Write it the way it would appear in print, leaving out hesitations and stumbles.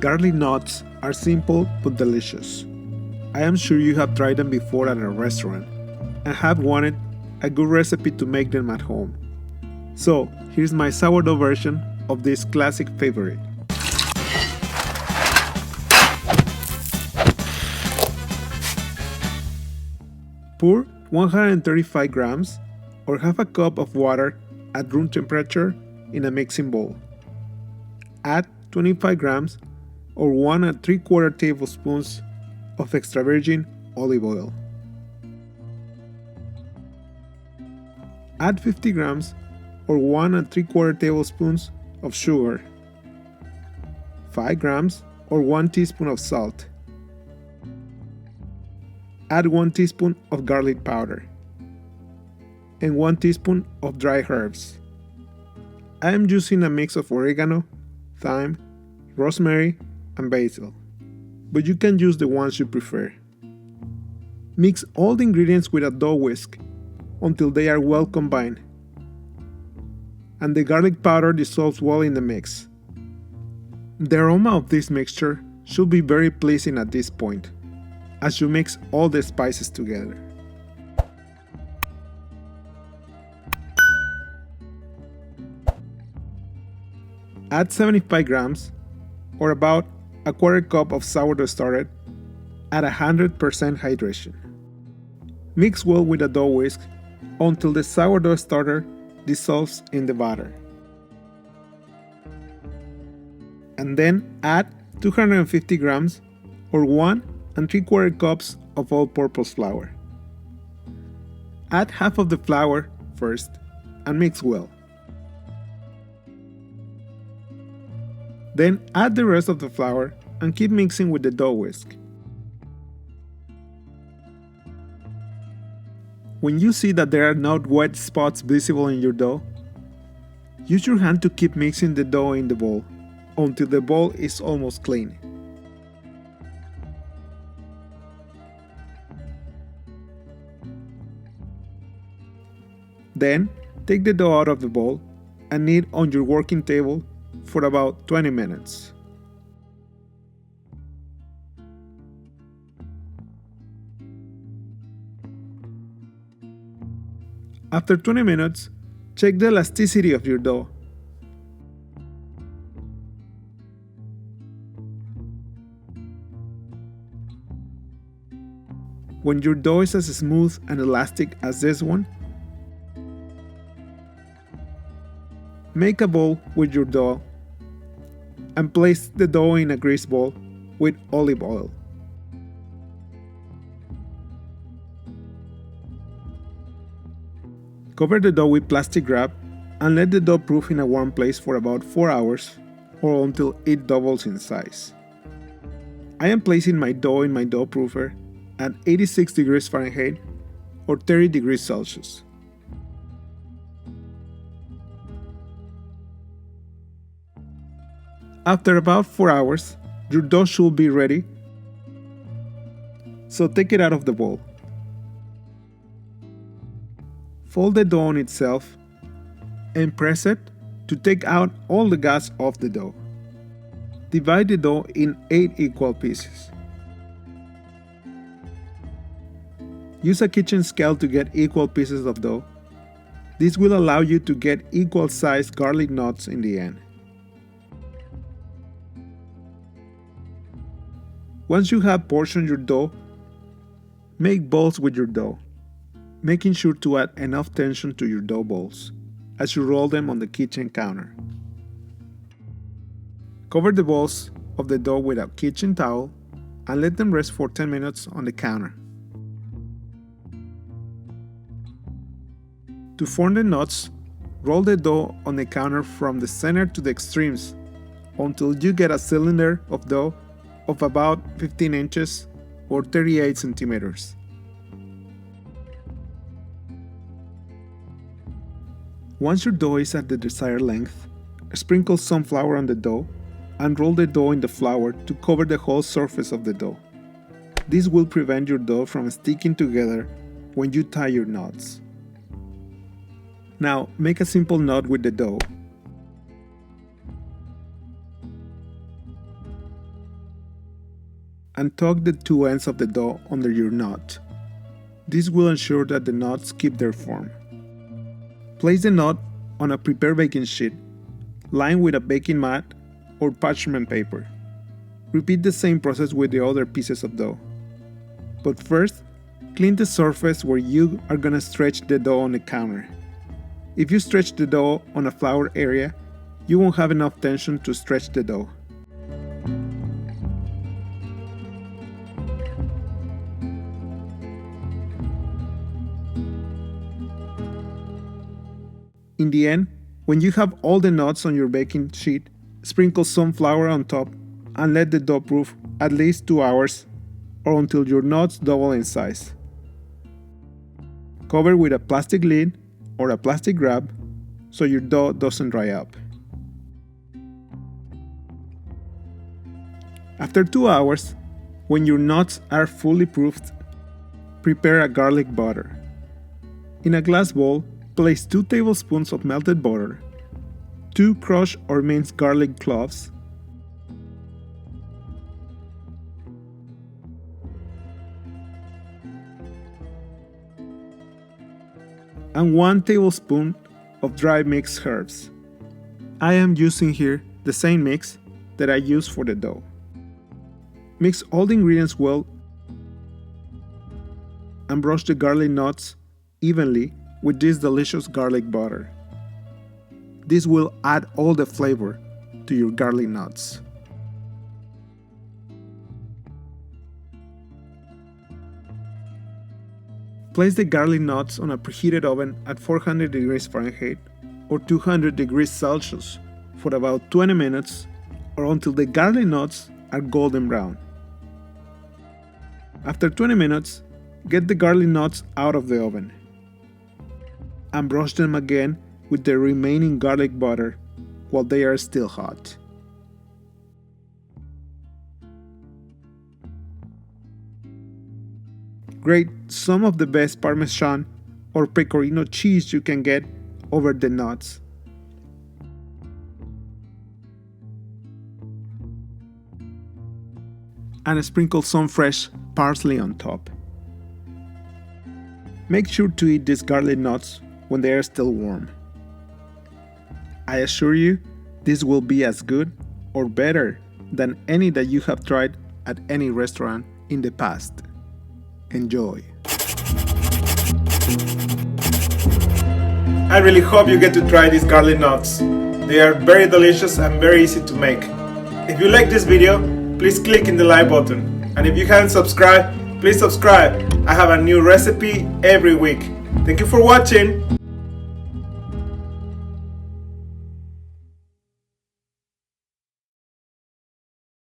Garlic knots are simple but delicious. I am sure you have tried them before at a restaurant and have wanted a good recipe to make them at home. So, here's my sourdough version of this classic favorite. Pour 135 grams or half a cup of water at room temperature in a mixing bowl. Add 25 grams or 1 and 3/4 tablespoons of extra virgin olive oil. Add 50 grams or 1 and 3/4 tablespoons of sugar, 5 grams or 1 teaspoon of salt. Add 1 teaspoon of garlic powder and 1 teaspoon of dry herbs. I am using a mix of oregano, thyme, rosemary, and basil, but you can use the ones you prefer. Mix all the ingredients with a dough whisk until they are well combined, and the garlic powder dissolves well in the mix. The aroma of this mixture should be very pleasing at this point, as you mix all the spices together. Add 75 grams, or about a quarter cup of sourdough starter at 100% hydration. Mix well with a dough whisk until the sourdough starter dissolves in the batter. And then add 250 grams or 1 and 3/4 cups of all-purpose flour. Add half of the flour first and mix well. Then add the rest of the flour and keep mixing with the dough whisk. When you see that there are no wet spots visible in your dough, use your hand to keep mixing the dough in the bowl until the bowl is almost clean. Then, take the dough out of the bowl and knead on your working table for about 20 minutes. After 20 minutes, check the elasticity of your dough. When your dough is as smooth and elastic as this one, make a bowl with your dough and place the dough in a grease bowl with olive oil. Cover the dough with plastic wrap and let the dough proof in a warm place for about 4 hours or until it doubles in size. I am placing my dough in my dough proofer at 86 degrees Fahrenheit or 30 degrees Celsius. After about 4 hours, your dough should be ready, so take it out of the bowl. Fold the dough on itself and press it to take out all the gas off the dough. Divide the dough in 8 equal pieces. Use a kitchen scale to get equal pieces of dough. This will allow you to get equal sized garlic knots in the end. Once you have portioned your dough, make balls with your dough, making sure to add enough tension to your dough balls as you roll them on the kitchen counter. Cover the balls of the dough with a kitchen towel and let them rest for 10 minutes on the counter. To form the knots, roll the dough on the counter from the center to the extremes until you get a cylinder of dough of about 15 inches or 38 centimeters. Once your dough is at the desired length, sprinkle some flour on the dough and roll the dough in the flour to cover the whole surface of the dough. This will prevent your dough from sticking together when you tie your knots. Now, make a simple knot with the dough. and tuck the two ends of the dough under your knot. This will ensure that the knots keep their form. Place the knot on a prepared baking sheet, lined with a baking mat or parchment paper. Repeat the same process with the other pieces of dough. But first, clean the surface where you are gonna stretch the dough on the counter. If you stretch the dough on a flour area, you won't have enough tension to stretch the dough. In the end, when you have all the knots on your baking sheet, sprinkle some flour on top and let the dough proof at least 2 hours or until your knots double in size. Cover with a plastic lid or a plastic wrap so your dough doesn't dry up. After 2 hours, when your knots are fully proofed, prepare a garlic butter. In a glass bowl, place 2 tablespoons of melted butter, 2 crushed or minced garlic cloves, and 1 tablespoon of dry mixed herbs. I am using here the same mix that I use for the dough. Mix all the ingredients well and brush the garlic knots evenly with this delicious garlic butter. This will add all the flavor to your garlic knots. Place the garlic knots on a preheated oven at 400 degrees Fahrenheit or 200 degrees Celsius for about 20 minutes or until the garlic knots are golden brown. After 20 minutes, get the garlic knots out of the oven and brush them again with the remaining garlic butter while they are still hot. Grate some of the best Parmesan or Pecorino cheese you can get over the knots. And sprinkle some fresh parsley on top. Make sure to eat these garlic knots when they are still warm. I assure you, this will be as good or better than any that you have tried at any restaurant in the past. Enjoy! I really hope you get to try these garlic knots. They are very delicious and very easy to make. If you like this video, please click in the like button. And if you haven't subscribed, please subscribe. I have a new recipe every week. Thank you for watching.